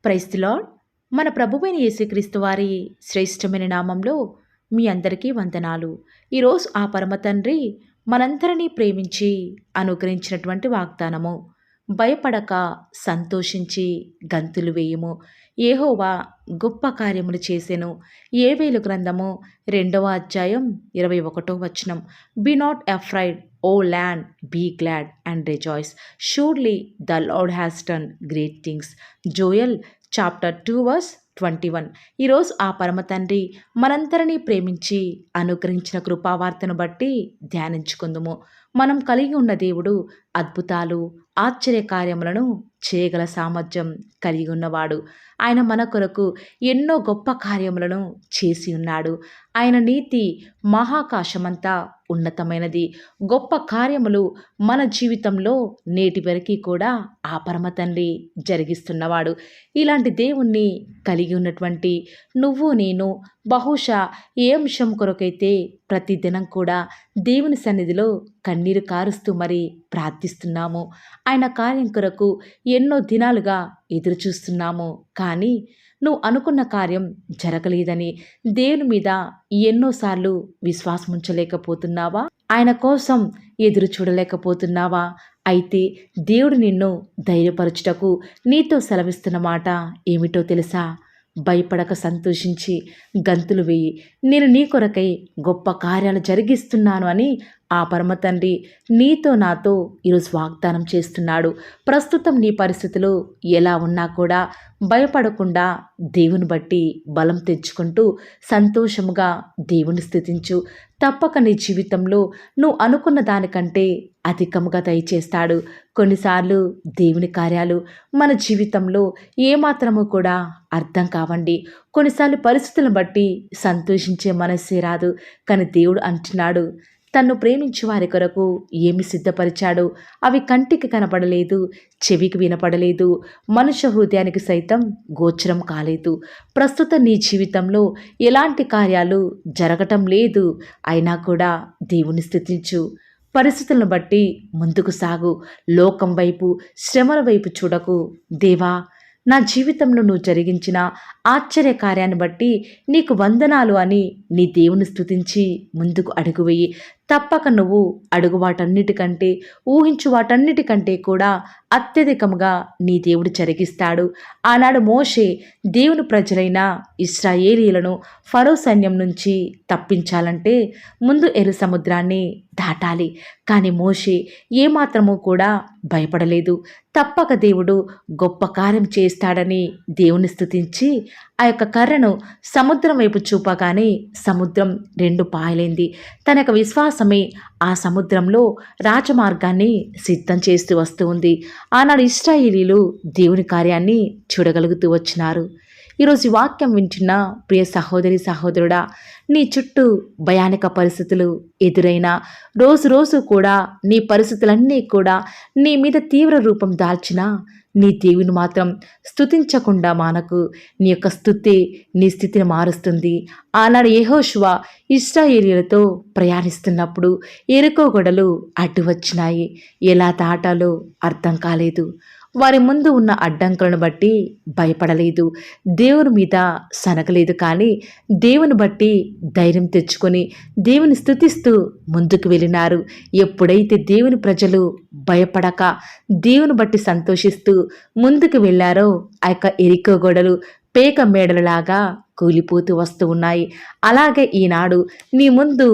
Praise the lord. మన ప్రభువైన యేసుక్రీస్తు వారి శ్రేష్టమైన నామంలో మీ అందరికీ వందనాలు. ఈరోజు ఆ పరమ తండ్రి మనందరినీ ప్రేమించి అనుగ్రహించినటువంటి వాగ్దానము, భయపడక సంతోషించి గంతులు వేయుము, యెహోవా గొప్ప కార్యములు చేసెను. యోవేలు గ్రంథము 2వ అధ్యాయం 21వ వచనం. Be not afraid, O land, be glad and rejoice, surely the Lord has done great things. Joel chapter 2 verse 21. ఈరోజు ఆ పరమ తండ్రి మనందరినీ ప్రేమించి అనుగ్రహించిన కృపావార్తను బట్టి ధ్యానించుకుందుము. మనం కలిగి ఉన్న దేవుడు అద్భుతాలు, ఆశ్చర్య కార్యములను చేయగల సామర్థ్యం కలిగి ఉన్నవాడు. ఆయన మన కొరకు ఎన్నో గొప్ప కార్యములను చేసి ఉన్నాడు. ఆయన నీతి మహాకాశమంతా ఉన్నతమైనది. గొప్ప కార్యములు మన జీవితంలో నేటి వరకు కూడా ఆ పరమ తండ్రి జరిగిస్తున్నవాడు. ఇలాంటి దేవుణ్ణి కలిగి ఉన్నటువంటి నువ్వు నేను బహుశా ఏ అంశం కొరకైతే ప్రతిదినం కూడా దేవుని సన్నిధిలో కన్నీరు కారుస్తూ మరి ప్రార్థిస్తున్నాము, ఆయన కార్యం కొరకు ఎన్నో దినాలుగా ఎదురు చూస్తున్నాము, కానీ నువ్వు అనుకున్న కార్యం జరగలేదని దేవుని మీద ఎన్నోసార్లు విశ్వాసం ఉంచలేకపోతున్నావా? ఆయన కోసం ఎదురు చూడలేకపోతున్నావా? అయితే దేవుడు నిన్ను ధైర్యపరచుటకు నీతో సెలవిస్తున్న మాట ఏమిటో తెలుసా? భయపడక సంతోషించి గంతులు వేయి, నేను నీ కొరకై గొప్ప కార్యాలు జరిగిస్తున్నాను అని ఆ పరమ తండ్రి నీతో నాతో ఈరోజు వాగ్దానం చేస్తున్నాడు. ప్రస్తుతం నీ పరిస్థితులు ఎలా ఉన్నా కూడా భయపడకుండా దేవుని బట్టి బలం తెచ్చుకుంటూ సంతోషముగా దేవుని స్తుతించు. తప్పక నీ జీవితంలో నువ్వు అనుకున్న దానికంటే అధికముగా దయచేస్తాడు. కొన్నిసార్లు దేవుని కార్యాలు మన జీవితంలో ఏమాత్రము కూడా అర్థం కావండి. కొన్నిసార్లు పరిస్థితులను బట్టి సంతోషించే మనస్సే రాదు. కానీ దేవుడు అంటున్నాడు, తన్ను ప్రేమించు వారి కొరకు ఏమి సిద్ధపరిచాడో అవి కంటికి కనపడలేదు, చెవికి వినపడలేదు, మనుష్య హృదయానికి సైతం గోచరం కాలేదు. ప్రస్తుతం నీ జీవితంలో ఎలాంటి కార్యాలు జరగటం లేదు, అయినా కూడా దేవుని స్తుతించు. పరిస్థితులను బట్టి ముందుకు సాగు. లోకం వైపు, శ్రమల వైపు చూడకు. దేవా, నా జీవితంలో నువ్వు జరిగించిన ఆశ్చర్య కార్యాన్ని బట్టి నీకు వందనాలు అని నీ దేవుని స్తుతించి ముందుకు అడుగు వేయి. తప్పక నువ్వు అడుగు వాటన్నిటికంటే, ఊహించు వాటన్నిటికంటే కూడా అత్యధికంగా నీ దేవుడు జరిగిస్తాడు. ఆనాడు మోషే దేవుని ప్రజలైన ఇశ్రాయేలీయులను ఫరో సైన్యం నుంచి తప్పించాలంటే ముందు ఎర్ర సముద్రాన్ని దాటాలి. కానీ మోషే ఏమాత్రము కూడా భయపడలేదు. తప్పక దేవుడు గొప్ప కార్యం చేస్తాడని దేవుని స్తుతించి ఆ యొక్క కర్రను సముద్రం వైపు చూపగానే సముద్రం 2 పాయలైంది. తన యొక్క విశ్వాసమే ఆ సముద్రంలో రాజమార్గాన్ని సిద్ధం చేస్తూ వస్తూ ఉంది. ఆనాడు ఇశ్రాయేలీలు దేవుని కార్యాన్ని చూడగలుగుతూ వచ్చినారు. ఈరోజు ఈ వాక్యం వింటున్న ప్రియ సహోదరి సహోదరుడా, నీ చుట్టూ భయానక పరిస్థితులు ఎదురైనా, రోజు కూడా నీ పరిస్థితులన్నీ కూడా నీ మీద తీవ్ర రూపం దాల్చినా, నీ దేవుని మాత్రం స్తుతించకుండా మానకు. నీ యొక్క స్తుతి నీ స్థితిని మారుస్తుంది. ఆనాడు యెహోషువ ఇశ్రాయేలీయులతో ప్రయాణిస్తున్నప్పుడు యెరికో గోడలు అడ్డు వచ్చినాయి. ఎలా దాటాలో అర్థం కాలేదు. వారి ముందు ఉన్న అడ్డంకులను బట్టి భయపడలేదు, దేవుని మీద సనగలేదు. కానీ దేవుని బట్టి ధైర్యం తెచ్చుకొని దేవుని స్తుతిస్తూ ముందుకు వెళ్ళినారు. ఎప్పుడైతే దేవుని ప్రజలు భయపడక దేవుని బట్టి సంతోషిస్తూ ముందుకు వెళ్ళారో ఆ యొక్క ఎరికో గోడలు పేక మేడలలాగా కూలిపోతూ వస్తూ ఉన్నాయి. అలాగే ఈనాడు నీ ముందు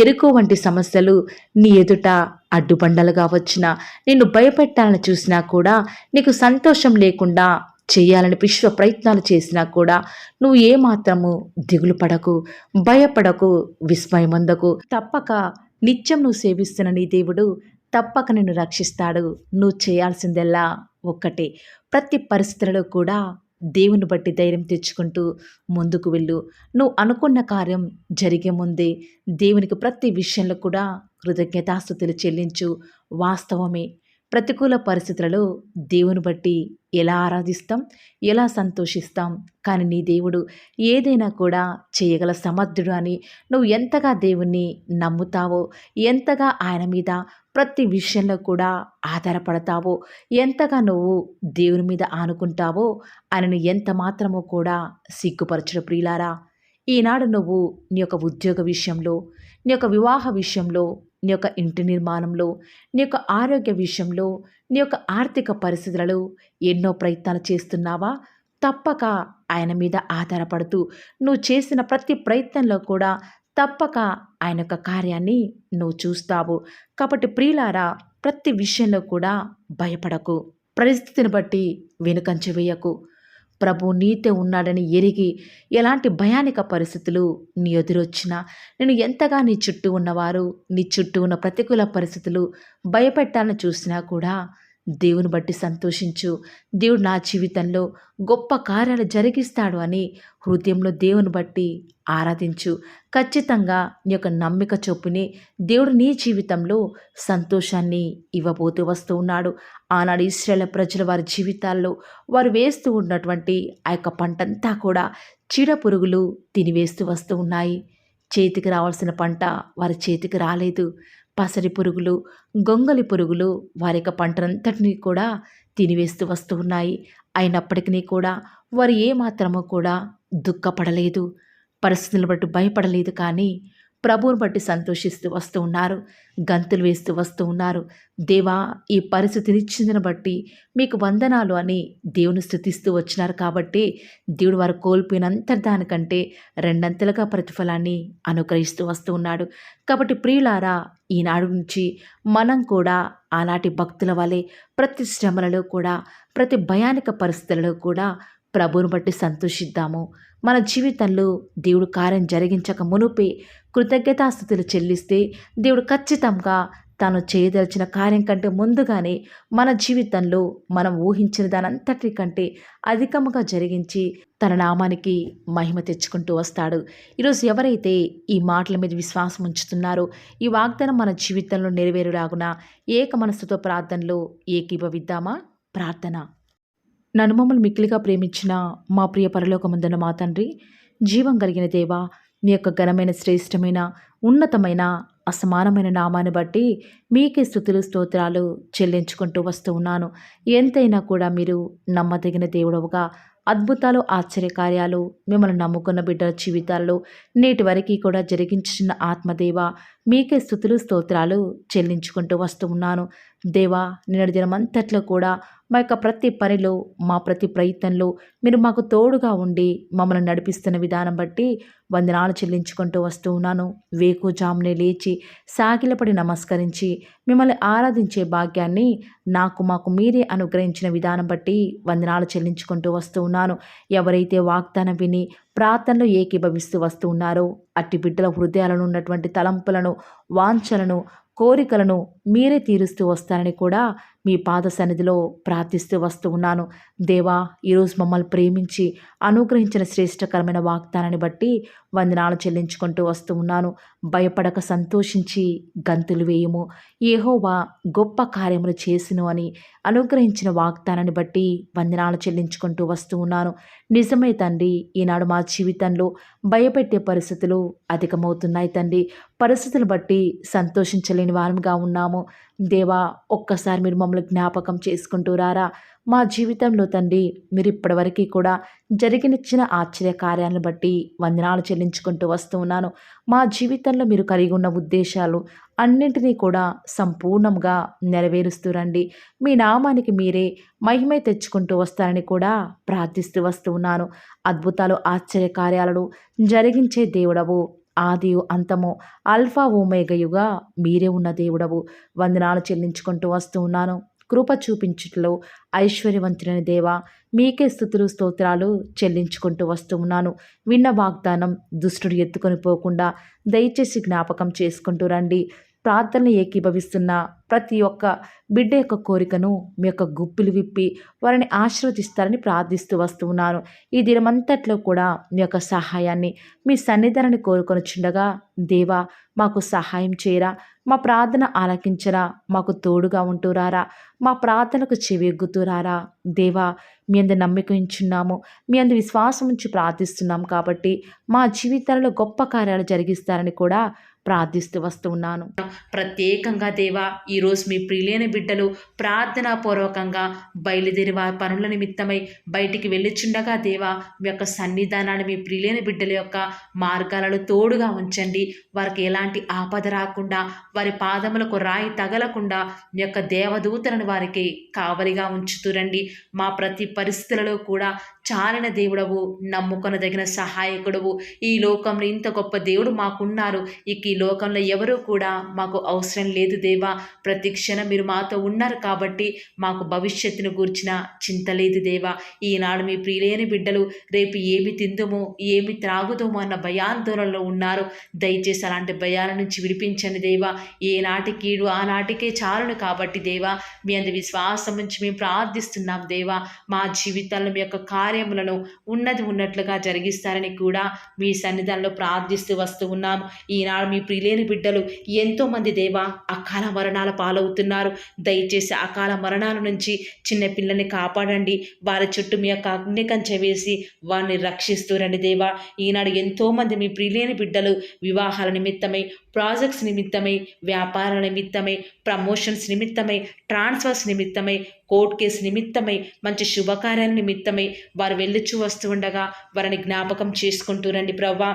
ఎరుకో వంటి సమస్యలు నీ ఎదుట అడ్డుబండలుగా వచ్చినా, నిన్ను భయపెట్టాలని చూసినా కూడా, నీకు సంతోషం లేకుండా చేయాలని విశ్వ ప్రయత్నాలు చేసినా కూడా నువ్వు ఏమాత్రము దిగులు పడకు, భయపడకు, విస్మయమందకు. తప్పక నిత్యం నువ్వు సేవిస్తున్న నీ దేవుడు తప్పక నిన్ను రక్షిస్తాడు. నువ్వు చేయాల్సిందల్లా ఒక్కటే, ప్రతి పరిస్థితులలో కూడా దేవుని బట్టి ధైర్యం తెచ్చుకుంటూ ముందుకు వెళ్ళు. నువ్వు అనుకున్న కార్యం జరిగే ముందే దేవునికి ప్రతి విషయంలో కూడా కృతజ్ఞతాస్తుతులు చెల్లించు. వాస్తవమే, ప్రతికూల పరిస్థితులలో దేవుని బట్టి ఎలా ఆరాధిస్తాం, ఎలా సంతోషిస్తాం. కానీ నీ దేవుడు ఏదైనా కూడా చేయగల సమర్థుడు అని నువ్వు ఎంతగా దేవుణ్ణి నమ్ముతావో, ఎంతగా ఆయన మీద ప్రతి విషయంలో కూడా ఆధారపడతావో, ఎంతగా నువ్వు దేవుని మీద ఆనుకుంటావో ఆయనను ఎంత మాత్రమో కూడా సిగ్గుపరచడు ప్రియులారా. ఈనాడు నువ్వు నీ యొక్క ఉద్యోగ విషయంలో, నీ యొక్క వివాహ విషయంలో, నీ యొక్క ఇంటి నిర్మాణంలో, నీ యొక్క ఆరోగ్య విషయంలో, నీ యొక్క ఆర్థిక పరిస్థితులలో ఎన్నో ప్రయత్నాలు చేస్తున్నావా? తప్పక ఆయన మీద ఆధారపడుతూ నువ్వు చేసిన ప్రతి ప్రయత్నంలో కూడా తప్పక ఆయన యొక్క కార్యాన్ని నువ్వు చూస్తావు. కాబట్టి ప్రియులారా, ప్రతి విషయంలో కూడా భయపడకు. పరిస్థితిని బట్టి వెనుకంజ వేయకు. ప్రభు నీతో ఉన్నాడని ఎరిగి ఎలాంటి భయానక పరిస్థితులు నీ ఎదురొచ్చినా, నేను ఎంతగా నీ చుట్టూ ఉన్నవారు, నీ చుట్టూ ఉన్న ప్రతికూల పరిస్థితులు భయపెట్టాలని చూసినా కూడా దేవుని బట్టి సంతోషించు. దేవుడు నా జీవితంలో గొప్ప కార్యాలు జరిగిస్తాడు అని హృదయంలో దేవుని బట్టి ఆరాధించు. ఖచ్చితంగా నీ యొక్క నమ్మిక చొప్పునే దేవుడు నీ జీవితంలో సంతోషాన్ని ఇవ్వబోతూ వస్తూ ఉన్నాడు. ఆనాడు ఇశ్రాయేలు ప్రజల వారి జీవితాల్లో వారు వేస్తూ ఉన్నటువంటి ఆ యొక్క పంటంతా కూడా చీడ పురుగులు తినివేస్తూ వస్తూ ఉన్నాయి. చేతికి రావాల్సిన పంట వారి చేతికి రాలేదు. పసరి పురుగులు, గొంగలి పురుగులు వారి యొక్క పంటనంతటినీ కూడా తినివేస్తూ వస్తూ ఉన్నాయి. అయినప్పటికీ కూడా వారు ఏమాత్రమూ కూడా దుఃఖపడలేదు. పరిస్థితులను బట్టి భయపడలేదు. కానీ ప్రభువుని బట్టి సంతోషిస్తూ వస్తూ ఉన్నారు. గంతులు వేస్తూ వస్తూ ఉన్నారు. దేవా, ఈ పరిస్థితినిచ్చిందని బట్టి మీకు వందనాలు అని దేవుని స్తుతిస్తూ వచ్చినారు. కాబట్టి దేవుడు వారు కోల్పోయినంత దానికంటే రెండంతలుగా ప్రతిఫలాన్ని అనుగ్రహిస్తూ వస్తూ ఉన్నాడు. కాబట్టి ప్రియులారా, ఈనాడు నుంచి మనం కూడా ఆనాటి భక్తుల వలె ప్రతి శ్రమలలో కూడా, ప్రతి భయానక పరిస్థితులలో కూడా ప్రభువుని బట్టి సంతోషిద్దాము. మన జీవితంలో దేవుడు కార్యం జరిగించక మునుపే కృతజ్ఞతాస్తుతులు చెల్లిస్తే దేవుడు ఖచ్చితంగా తాను చేయదలిచిన కార్యం కంటే ముందుగానే మన జీవితంలో మనం ఊహించిన దానంతటి కంటే అధికముగా జరిగించి తన నామానికి మహిమ తెచ్చుకుంటూ వస్తాడు. ఈరోజు ఎవరైతే ఈ మాటల మీద విశ్వాసం ఉంచుతున్నారో, ఈ వాగ్దానం మన జీవితంలో నెరవేరులాగున ఏక మనసుతో ప్రార్థనలో ఏకీభవిద్దామా? ప్రార్థన. నన్ను మమ్మల్ని మిక్కిలిగా ప్రేమించిన మా ప్రియ పరలోకమందున్న మా తండ్రి, జీవం కలిగిన దేవా, మీ యొక్క ఘనమైన, శ్రేష్టమైన, ఉన్నతమైన, అసమానమైన నామాన్ని బట్టి మీకే స్తుతులు స్తోత్రాలు చెల్లించుకుంటూ వస్తూ ఉన్నాను. ఎంతైనా కూడా మీరు నమ్మదగిన దేవుడవుగా అద్భుతాలు, ఆశ్చర్యకార్యాలు మిమ్మల్ని నమ్ముకున్న బిడ్డల జీవితాల్లో నేటి వరకు కూడా జరిగించిన ఆత్మదేవ, మీకే స్తుతులు స్తోత్రాలు చెల్లించుకుంటూ వస్తూ ఉన్నాను. దేవా, నిన్నటి దినమంతట్లో కూడా మా యొక్క ప్రతి పనిలో, మా ప్రతి ప్రయత్నంలో మీరు మాకు తోడుగా ఉండి మమ్మల్ని నడిపిస్తున్న విధానం బట్టి వందనాలు చెల్లించుకుంటూ వస్తూ ఉన్నాను. వేకుజామునే లేచి సాగిలపడి నమస్కరించి మిమ్మల్ని ఆరాధించే భాగ్యాన్ని మాకు మీరే అనుగ్రహించిన విధానం బట్టి వందనాలు చెల్లించుకుంటూ వస్తూ ఉన్నాను. ఎవరైతే వాగ్దానం విని ప్రార్థనలో ఏకీభవిస్తూ వస్తూ ఉన్నారో అట్టి బిడ్డల హృదయాలను ఉన్నటువంటి తలంపులను, వాంఛలను, కోరికలను మీరే తీరుస్తూ వస్తారని కూడా మీ పాద సన్నిధిలో ప్రార్థిస్తూ వస్తూ ఉన్నాను. దేవా, ఈరోజు మమ్మల్ని ప్రేమించి అనుగ్రహించిన శ్రేష్టకరమైన వాగ్దానాన్ని బట్టి వందనాలు చెల్లించుకుంటూ వస్తూ ఉన్నాను. భయపడక సంతోషించి గంతులు వేయము, యెహోవా గొప్ప కార్యములు చేసిను అని అనుగ్రహించిన వాగ్దానాన్ని బట్టి వందనాలు చెల్లించుకుంటూ వస్తూ ఉన్నాను. నిజమే తండ్రి, ఈనాడు మా జీవితంలో భయపెట్టే పరిస్థితులు అధికమవుతున్నాయి తండ్రి. పరిస్థితులు బట్టి సంతోషించలేని వారముగా ఉన్నాము. దేవా, ఒక్కసారి మీరు మమ్మల్ని జ్ఞాపకం చేసుకుంటూ రారా. మా జీవితంలో తండ్రి, మీరు ఇప్పటివరకు కూడా జరిగినిచ్చిన ఆశ్చర్య కార్యాలను బట్టి వందనాలు చెల్లించుకుంటూ వస్తూ ఉన్నాను. మా జీవితంలో మీరు కలిగి ఉన్న ఉద్దేశాలు అన్నింటినీ కూడా సంపూర్ణంగా నెరవేరుస్తూ రండి. మీ నామానికి మీరే మహిమ తెచ్చుకుంటూ వస్తారని కూడా ప్రార్థిస్తూ వస్తూ ఉన్నాను. అద్భుతాలు, ఆశ్చర్య కార్యాలను జరిగించే దేవుడవు, ఆదియు అంతము, అల్ఫా ఓమేగయుగా మీరే ఉన్న దేవుడవు. వందనాలు చెల్లించుకుంటూ వస్తూ ఉన్నాను. కృప చూపించుటలో ఐశ్వర్యవంతులైన దేవా, మీకే స్తుతులు స్తోత్రాలు చెల్లించుకుంటూ వస్తూ ఉన్నాను. విన్న వాగ్దానం దుష్టుడు ఎత్తుకొని పోకుండా దయచేసి జ్ఞాపకం చేసుకుంటూ రండి. ప్రార్థనలు ఏకీభవిస్తున్న ప్రతి ఒక్క బిడ్డ యొక్క కోరికను మీ యొక్క గుప్పిలు విప్పి వారిని ఆశీర్వదిస్తారని ప్రార్థిస్తూ వస్తూ ఉన్నాను. ఈ దినమంతట్లో కూడా మీ యొక్క సహాయాన్ని, మీ సన్నిధానాన్ని కోరుకొనుచుండగా, దేవా మాకు సహాయం చేయరా, మా ప్రార్థన ఆలకించరా, మాకు తోడుగా ఉంటూరారా, మా ప్రార్థనకు చెవియొగ్గుతూరారా. దేవా మీ అందు నమ్మిక ఉంచున్నాము, మీ అందు విశ్వాసం ఉంచి ప్రార్థిస్తున్నాం కాబట్టి మా జీవితాలలో గొప్ప కార్యాలు జరిగిస్తారని కూడా ప్రార్థిస్తూ వస్తూ ఉన్నాను. ప్రత్యేకంగా దేవా ఈరోజు మీ ప్రియులైన బిడ్డలు ప్రార్థనాపూర్వకంగా బయలుదేరి వారి పనుల నిమిత్తమై బయటికి వెళ్ళిచుండగా దేవా మీ యొక్క సన్నిధానాన్ని మీ ప్రియులైన బిడ్డల యొక్క మార్గాలలో తోడుగా ఉంచండి. వారికి ఎలాంటి ఆపద రాకుండా, వారి పాదములకు రాయి తగలకుండా మీ యొక్క దేవదూతలను వారికి కావలిగా ఉంచుతురండి. మా ప్రతి పరిస్థితులలో కూడా చాలిన దేవుడవు, నమ్ముకొనదగిన సహాయకుడవు. ఈ లోకంలో ఇంత గొప్ప దేవుడు మాకున్నారు. ఇక ఈ లోకంలో ఎవరూ కూడా మాకు అవసరం లేదు దేవా. ప్రతి క్షణం మీరు మాతో ఉన్నారు కాబట్టి మాకు భవిష్యత్తును గూర్చిన చింత లేదు దేవా. ఈనాడు మీ ప్రియులైన బిడ్డలు రేపు ఏమి తిందుమో, ఏమి త్రాగుదామో అన్న భయాందోళనలో ఉన్నారు. దయచేసి అలాంటి భయాల నుంచి విడిపించండి దేవా. ఏనాటి కీడు ఆనాటికే చాలును కాబట్టి దేవా మీ అందు విశ్వాసం నుంచి మేము ప్రార్థిస్తున్నాం దేవా. మా జీవితాల్లో మీ యొక్క కార్యములను ఉన్నట్లుగా జరిగిస్తారని కూడా మీ సన్నిధానంలో ప్రార్థిస్తూ వస్తూ ఉన్నాం. ఈనాడు మీ ప్రియులైన బిడ్డలు ఎంతోమంది దేవా అకాల మరణాల పాలవుతున్నారు. దయచేసి అకాల మరణాల నుంచి చిన్న పిల్లల్ని కాపాడండి. వారి చుట్టూ మీ యొక్క అగ్ని కంచె వేసి వారిని రక్షిస్తూరండి దేవా. ఈనాడు ఎంతోమంది మీ ప్రియులైన బిడ్డలు వివాహాల నిమిత్తమై, ప్రాజెక్ట్స్ నిమిత్తమై, వ్యాపారాల నిమిత్తమై, ప్రమోషన్స్ నిమిత్తమై, ట్రాన్స్ఫర్స్ నిమిత్తమై, కోర్టు కేసు నిమిత్తమై, మంచి శుభకార్యాల నిమిత్తమై వారు వెళ్ళుచూ వస్తూ ఉండగా వారిని జ్ఞాపకం చేసుకుంటూ రండి ప్రవ్వా.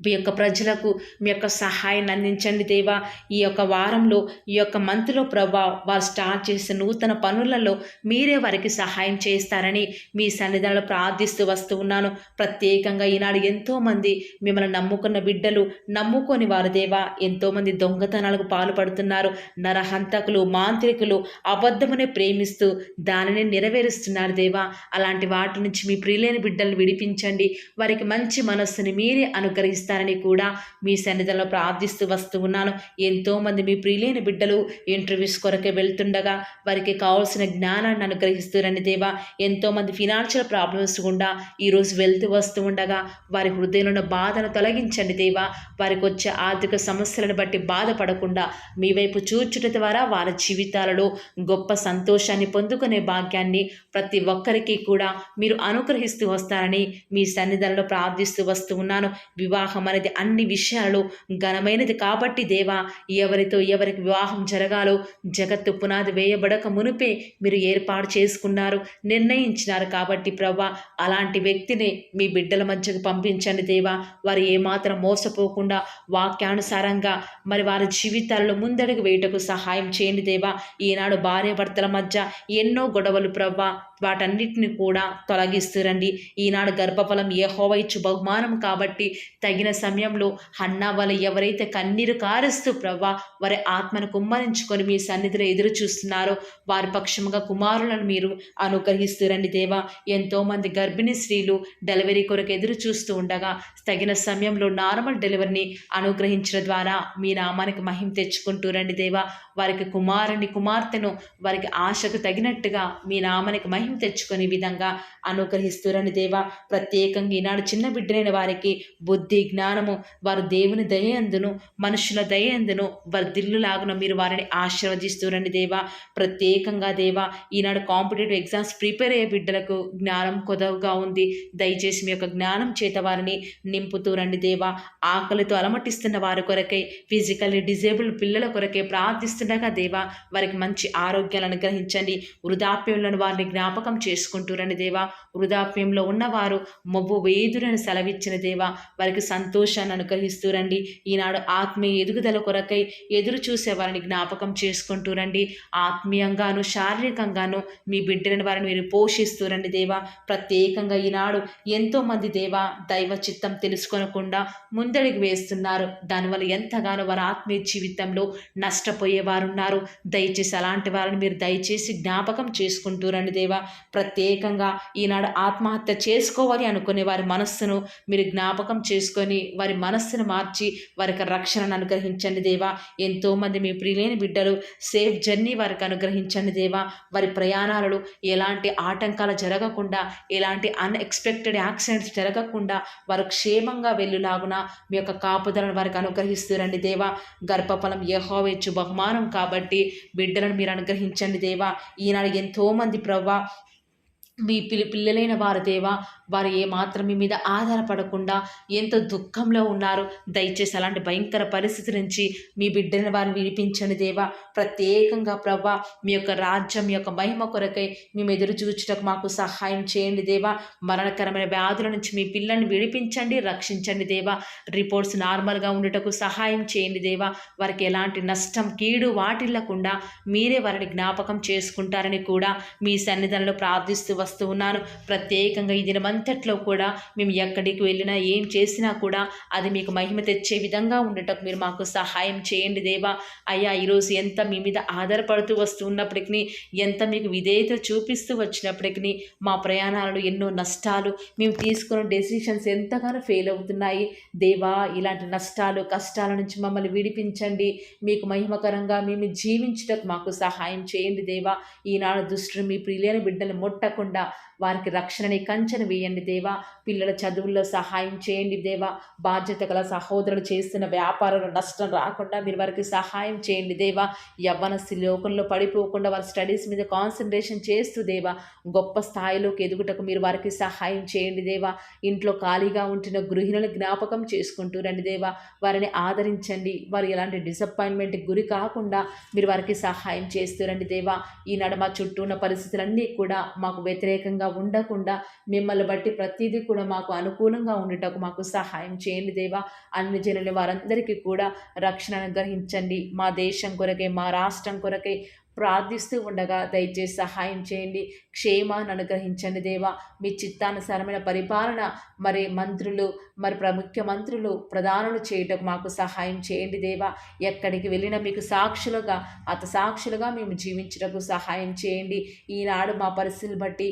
మీ యొక్క ప్రజలకు మీ యొక్క సహాయాన్ని అందించండి దేవా. ఈ యొక్క వారంలో, ఈ యొక్క మంత్లో ప్రభా వారు స్టార్ట్ చేసిన నూతన పనులలో మీరే వారికి సహాయం చేస్తారని మీ సన్నిధానంలో ప్రార్థిస్తూ వస్తూ ఉన్నాను. ప్రత్యేకంగా ఈనాడు ఎంతోమంది మిమ్మల్ని నమ్ముకున్న బిడ్డలు, నమ్ముకొని వారు దేవా ఎంతోమంది దొంగతనాలకు పాల్పడుతున్నారు. నరహంతకులు, మాంత్రికులు అబద్ధమునే ప్రేమిస్తూ దానిని నెరవేరుస్తున్నారు దేవా. అలాంటి వాటి నుంచి మీ ప్రియులైన బిడ్డలను విడిపించండి. వారికి మంచి మనస్సుని మీరే అనుగ్రహిస్తారు ని కూడా మీ సన్నిధిలో ప్రార్థిస్తూ వస్తూ ఉన్నాను. ఎంతోమంది మీ ప్రియులైన బిడ్డలు ఇంటర్వ్యూస్ కొరకే వెళ్తుండగా వారికి కావాల్సిన జ్ఞానాన్ని అనుగ్రహిస్తురండి దేవా. ఎంతోమంది ఫినాన్షియల్ ప్రాబ్లమ్స్ గుండా ఈరోజు వెళ్తూ వస్తూ ఉండగా వారి హృదయంలో బాధను తొలగించండి దేవా. వారికి వచ్చే ఆర్థిక సమస్యలను బట్టి బాధపడకుండా మీ వైపు చూచుట ద్వారా వారి జీవితాలలో గొప్ప సంతోషాన్ని పొందుకునే భాగ్యాన్ని ప్రతి ఒక్కరికి కూడా మీరు అనుగ్రహిస్తూ వస్తారని మీ సన్నిధిలో ప్రార్థిస్తూ వస్తూ ఉన్నాను. వివాహం అనేది అన్ని విషయాలలో ఘనమైనది కాబట్టి దేవా ఎవరికి వివాహం జరగాలో జగత్తు పునాది వేయబడక మునిపే మీరు ఏర్పాటు చేసుకున్నారు, నిర్ణయించినారు కాబట్టి ప్రభా అలాంటి వ్యక్తిని మీ బిడ్డల మధ్యకు పంపించండి దేవా. వారు ఏమాత్రం మోసపోకుండా వాక్యానుసారంగా మరి వారి జీవితాల్లో ముందడుగు వేయటకు సహాయం చేయండి దేవా. ఈనాడు భార్యాభర్తల మధ్య ఎన్నో గొడవలు ప్రభా, వాటన్నిటిని కూడా తొలగిస్తురండి. ఈనాడు గర్భఫలం యెహోవా ఇచ్చు బహుమానం కాబట్టి తగిన సమయంలో హన్నా వాళ్ళు ఎవరైతే కన్నీరు కారుస్తూ ప్రవ్వా వారి ఆత్మను కుమ్మరించుకొని మీ సన్నిధిలో ఎదురు చూస్తున్నారో వారి పక్షముగా కుమారులను మీరు అనుగ్రహిస్తురండి దేవా. ఎంతోమంది గర్భిణీ స్త్రీలు డెలివరీ కొరకు ఎదురు చూస్తూ ఉండగా తగిన సమయంలో నార్మల్ డెలివరీని అనుగ్రహించడం ద్వారా మీ నామానికి మహిమ తెచ్చుకుంటూ రండి దేవా. వారికి కుమార్తెను వారికి ఆశకు తగినట్టుగా మీ నామానికి మహిమ తెచ్చుకునే విధంగా అనుగ్రహిస్తురండి దేవా. ప్రత్యేకంగా ఈనాడు చిన్న బిడ్డలైన వారికి బుద్ధి, జ్ఞానము, వారు దేవుని దయందును మనుషుల దయందును వర్ధిల్లులాగున మీరు వారిని ఆశీర్వదిస్తురండి దేవా. ప్రత్యేకంగా దేవా ఈనాడు కాంపిటేటివ్ ఎగ్జామ్స్ ప్రిపేర్ అయ్యే బిడ్డలకు జ్ఞానం కొదవగా ఉంది. దయచేసి మీ యొక్క జ్ఞానం చేత వారిని నింపుతూరండి దేవా. ఆకలితో అలమటిస్తున్న వారి కొరకై, ఫిజికల్లీ డిజేబుల్డ్ పిల్లల కొరకై ప్రార్థిస్తుండగా దేవా వారికి మంచి ఆరోగ్యాలను అనుగ్రహించండి. వృద్ధాప్యంలో వారిని జ్ఞాపకం చేసుకుంటూరండి దేవా. వృద్ధాప్యంలో ఉన్నవారు మొవ్వు వేదురని సెలవిచ్చిన దేవా వారికి సంతోషాన్ని అనుగ్రహిస్తూరండి. ఈనాడు ఆత్మీయ ఎదుగుదల కొరకై ఎదురు చూసే వారిని జ్ఞాపకం చేసుకుంటూరండి. ఆత్మీయంగాను శారీరకంగాను మీ బిడ్డలను వారిని మీరు పోషిస్తూరండి దేవా. ప్రత్యేకంగా ఈనాడు ఎంతోమంది దేవా దైవ చిత్తం తెలుసుకోనకుండా ముందడుగు వేస్తున్నారు. దానివల్ల ఎంతగానో వారి ఆత్మీయ జీవితంలో నష్టపోయేవారు ఉన్నారు. దయచేసి అలాంటి వారిని మీరు దయచేసి జ్ఞాపకం చేసుకుంటూరండి దేవా. ప్రత్యేకంగా ఈనాడు ఆత్మహత్య చేసుకోవాలి అనుకునే వారి మనస్సును మీరు జ్ఞాపకం చేసుకొని తీసుకొని వారి మనస్సును మార్చి వారికి రక్షణను అనుగ్రహించండి దేవా. ఎంతోమంది మీ ప్రియులైన బిడ్డలు సేఫ్ జర్నీ వారికి అనుగ్రహించండి దేవా. వారి ప్రయాణాలలో ఎలాంటి ఆటంకాలు జరగకుండా, ఎలాంటి అన్ఎక్స్పెక్టెడ్ యాక్సిడెంట్స్ జరగకుండా వారు క్షేమంగా వెళ్ళులాగున మీ యొక్క కాపుదలను వారికి అనుగ్రహిస్తూ రండి దేవా. గర్భఫలం యెహోవా ఇచ్చు బహుమానం కాబట్టి బిడ్డలను మీరు అనుగ్రహించండి దేవా. ఈనాడు ఎంతోమంది ప్రవ్వా మీ పిల్లలైన వారు దేవా, వారు ఏమాత్రం మీ మీద ఆధారపడకుండా ఎంతో దుఃఖంలో ఉన్నారు. దయచేసి అలాంటి భయంకర పరిస్థితి నుంచి మీ బిడ్డని వారిని విడిపించండి దేవా. ప్రత్యేకంగా ప్రవ్వా మీ యొక్క రాజ్యం, మీ యొక్క మహిమ కొరకై మేము ఎదురు చూచుటకు మాకు సహాయం చేయండి దేవా. మరణకరమైన వ్యాధుల నుంచి మీ పిల్లల్ని విడిపించండి, రక్షించండి దేవా. రిపోర్ట్స్ నార్మల్గా ఉండటకు సహాయం చేయండి దేవా. వారికి ఎలాంటి నష్టం, కీడు వాటిల్లకుండా మీరే వారిని జ్ఞాపకం చేసుకుంటారని కూడా మీ సన్నిధానంలో ప్రార్థిస్తూ వస్తూ ఉన్నాను. ప్రత్యేకంగా ఈ దినమంతట్లో కూడా మేము ఎక్కడికి వెళ్ళినా ఏం చేసినా కూడా అది మీకు మహిమ తెచ్చే విధంగా ఉండటం మీరు మాకు సహాయం చేయండి దేవా. అయ్యా, ఈరోజు ఎంత మీ మీద ఆధారపడుతూ వస్తూ ఉన్నప్పటికీ, ఎంత మీకు విధేయత చూపిస్తూ వచ్చినప్పటికీ మా ప్రయాణాలలో ఎన్నో నష్టాలు, మేము తీసుకున్న డెసిషన్స్ ఎంతగానో ఫెయిల్ అవుతున్నాయి దేవా. ఇలాంటి నష్టాలు, కష్టాల నుంచి మమ్మల్ని విడిపించండి. మీకు మహిమకరంగా మేము జీవించటకు మాకు సహాయం చేయండి దేవా. ఈనాడు దుష్టుడు మీ ప్రియులైన బిడ్డలు ముట్టకుండా వారికి రక్షణని కంచెను వేయండి దేవా. పిల్లల చదువుల్లో సహాయం చేయండి దేవా. బాధ్యత గల సహోదరులు చేస్తున్న వ్యాపారంలో నష్టం రాకుండా మీరు వారికి సహాయం చేయండి దేవా. యవ్వనస్తు లోకంలో పడిపోకుండా వారి స్టడీస్ మీద కాన్సన్ట్రేషన్ చేస్తూ దేవా గొప్ప స్థాయిలోకి ఎదుగుటకు మీరు వారికి సహాయం చేయండి దేవా. ఇంట్లో ఖాళీగా ఉంటున్న గృహిణులు జ్ఞాపకం చేసుకుంటూ రండి దేవా. వారిని ఆదరించండి. వారు ఎలాంటి డిసప్పాయింట్మెంట్కి గురి కాకుండా మీరు వారికి సహాయం చేస్తూ రండి దేవా. ఈనాడు మా చుట్టూ ఉన్న పరిస్థితులన్నీ కూడా మాకు వ్యతిరేకంగా ఉండకుండా మిమ్మల్ని బట్టి ప్రతిదీ కూడా మాకు అనుకూలంగా ఉండటకు మాకు సహాయం చేయండి దేవా. అన్ని జనుల వారందరికీ కూడా రక్షణ అనుగ్రహించండి. మా దేశం కొరకై, మా రాష్ట్రం కొరకై ప్రార్థిస్తూ ఉండగా దయచేసి సహాయం చేయండి. క్షేమాన్ని అనుగ్రహించండి దేవా. మీ చిత్తానుసారమైన పరిపాలన మరి మంత్రులు, మరి ముఖ్యమంత్రులు, ప్రధానులు చేయటకు మాకు సహాయం చేయండి దేవా. ఎక్కడికి వెళ్ళినా మీకు సాక్షులుగా, సాక్షులుగా మేము జీవించటకు సహాయం చేయండి. ఈనాడు మా పరిస్థితులు బట్టి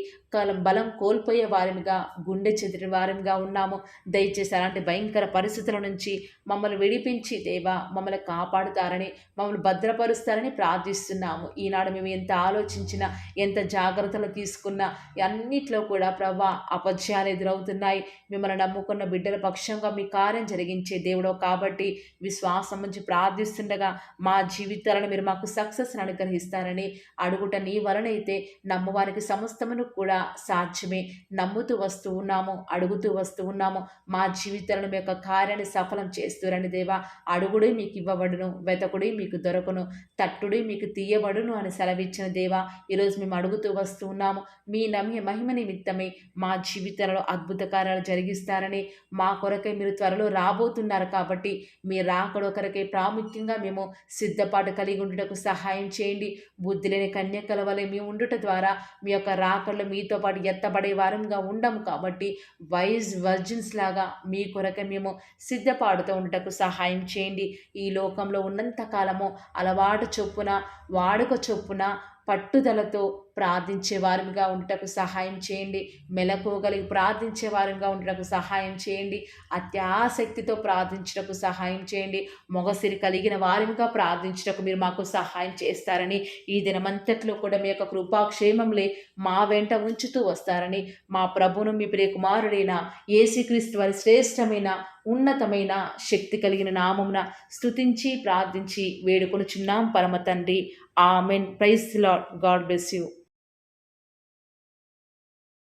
బలం కోల్పోయే వారిగా, గుండె చెదిరిన వారిగా ఉన్నాము. దయచేసి అలాంటి భయంకర పరిస్థితుల నుంచి మమ్మల్ని విడిపించి దేవా మమ్మల్ని కాపాడుతారని, మమ్మల్ని భద్రపరుస్తారని ప్రార్థిస్తున్నాము. ఈనాడు మేము ఎంత ఆలోచించినా, ఎంత జాగ్రత్తలు తీసుకున్నా అన్నిట్లో కూడా ప్రభా అపజయాలు ఎదురవుతున్నాయి. మిమ్మల్ని నమ్ముకున్న బిడ్డల పక్షంగా మీ కార్యం జరిగించే దేవుడో కాబట్టి విశ్వాసం నుంచి ప్రార్థిస్తుండగా మా జీవితాలను మీరు మాకు సక్సెస్ని అనుగ్రహిస్తారని అడుగుట నీ వలనైతే నమ్మవారికి సమస్తమును కూడా సాధ్యమే. నమ్ముతూ వస్తూ ఉన్నాము, అడుగుతూ వస్తూ ఉన్నాము. మా జీవితాలను మీ యొక్క కార్యాన్ని సఫలం చేస్తూరండి దేవా. అడుగుడి మీకు ఇవ్వబడును, వెతకుడి మీకు దొరకను, తట్టుడి మీకు తీయబడును అని సెలవిచ్చిన దేవా. ఈరోజు మేము అడుగుతూ వస్తూ ఉన్నాము. మీ మహిమ నిమిత్తమే మా జీవితాలలో అద్భుత కార్యాలు జరిగిస్తారని, మా కొరకై మీరు త్వరలో రాబోతున్నారు కాబట్టి మీ రాకడ కొరకై ప్రాముఖ్యంగా మేము సిద్ధపాటు కలిగి ఉండుటకు సహాయం చేయండి. బుద్ధి లేని కన్యకల వలె మేము ఉండుట ద్వారా మీ యొక్క రాకడలో మీతో పాటు ఎత్తబడే వారంగా ఉండము కాబట్టి వర్జిన్స్ లాగా మీ కొరకే మేము సిద్ధపాడుతూ ఉండటకు సహాయం చేయండి. ఈ లోకంలో ఉన్నంత కాలము అలవాటు చొప్పున, వాడుక చొప్పున, పట్టుదలతో ప్రార్థించే వారిగా ఉండటకు సహాయం చేయండి. మెలకువగలిగి ప్రార్థించే వారిగా ఉండటకు సహాయం చేయండి. అత్యాసక్తితో ప్రార్థించటకు సహాయం చేయండి. మొగసిరి కలిగిన వారిగా ప్రార్థించటకు మీరు మాకు సహాయం చేస్తారని, ఈ దినమంతట్లో కూడా మీ యొక్క కృపాక్షేమంలే మా వెంట ఉంచుతూ వస్తారని, మా ప్రభును మీ ప్రియ కుమారుడైన యేసుక్రీస్తు వారి శ్రేష్టమైన, ఉన్నతమైన, శక్తి కలిగిన నామమున స్తుతించి ప్రార్థించి వేడుకొనుచున్నాం పరమ తండ్రి. Amen. Praise the Lord. God bless you.